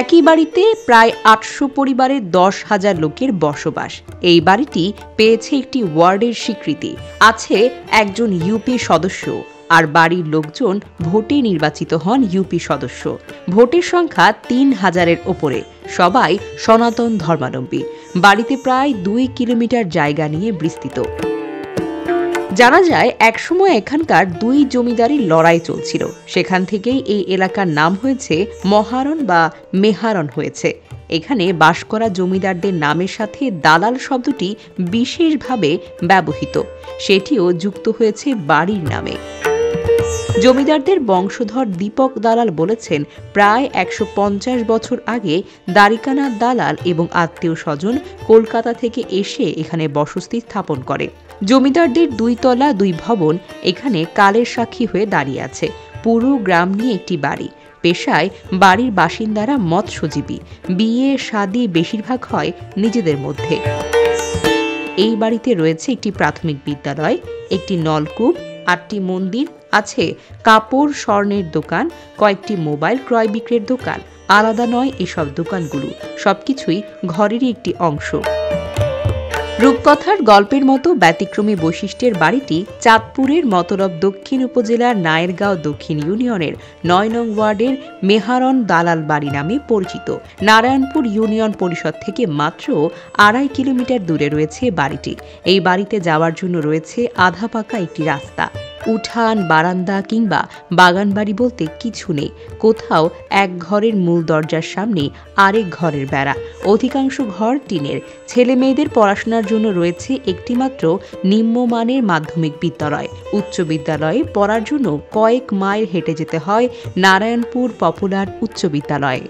একই বাড়িতে প্রায় ৮০০ পরিবারের ১০,০০০ লোকের বসবাস। এই বাড়িটি পেয়েছে একটি ওয়ার্ডের স্বীকৃতি, আছে একজন ইউপি সদস্য, আর বাড়ির লোকজন ভোটে নির্বাচিত হন ইউপি সদস্য। ভোটের সংখ্যা ৩,০০০-এর ওপরে, সবাই সনাতন ধর্মাবলম্বী। বাড়িতে প্রায় ২ কিলোমিটার জায়গা নিয়ে বিস্তৃত। জানা যায় একসময় এখানকার ২ জমিদারির লড়াই চলছিল, সেখান থেকেই এই এলাকার নাম হয়েছে মহারণ বা মেহারণ হয়েছে। এখানে বাস করা জমিদারদের নামের সাথে দালাল শব্দটি বিশেষভাবে ব্যবহৃত, সেটিও যুক্ত হয়েছে বাড়ির নামে। জমিদারদের বংশধর দীপক দালাল বলেছেন, প্রায় ১৫০ বছর আগে দ্বারিকানাথ দালাল এবং আত্মীয় স্বজন কলকাতা থেকে এসে এখানে বসতি স্থাপন করে। জমিদারদের ২ তলা ২ ভবন এখানে কালের সাক্ষী হয়ে দাঁড়িয়ে আছে। পুরো গ্রাম নিয়ে একটি বাড়ি। পেশায় বাড়ির বাসিন্দারা মৎস্যজীবী। বিয়ে শাদী বেশিরভাগ হয় নিজেদের মধ্যে। এই বাড়িতে রয়েছে একটি প্রাথমিক বিদ্যালয়, একটি নলকূপ, ৮টি মন্দির, আছে কাপড় স্বর্ণের দোকান, কয়েকটি মোবাইল ক্রয় বিক্রয়ের দোকান। আলাদা নয় এসব দোকানগুলো, সবকিছুই ঘরেরই একটি অংশ। রূপকথার গল্পের মতো ব্যতিক্রমী বৈশিষ্ট্যের বাড়িটি চাঁদপুরের মতলব দক্ষিণ উপজেলার নায়েরগাঁও দক্ষিণ ইউনিয়নের ৯ নং ওয়ার্ডের মেহারণ দালাল বাড়ি নামে পরিচিত। নারায়ণপুর ইউনিয়ন পরিষদ থেকে মাত্র ২.৫ কিলোমিটার দূরে রয়েছে বাড়িটি। এই বাড়িতে যাওয়ার জন্য রয়েছে আধা পাকা একটি রাস্তা। উঠান, বারান্দা কিংবা বাগান বাড়ি বলতে কিছু নেই। কোথাও এক ঘরের মূল দরজার সামনে আরেক ঘরের বেড়া। অধিকাংশ ঘর টিনের। ছেলে মেয়েদের পড়াশোনার জন্য রয়েছে একটিমাত্র নিম্নমানের মাধ্যমিক বিদ্যালয়। উচ্চ বিদ্যালয়ে পড়ার জন্য কয়েক মাইল হেঁটে যেতে হয় নারায়ণপুর পপুলার উচ্চ বিদ্যালয়ে।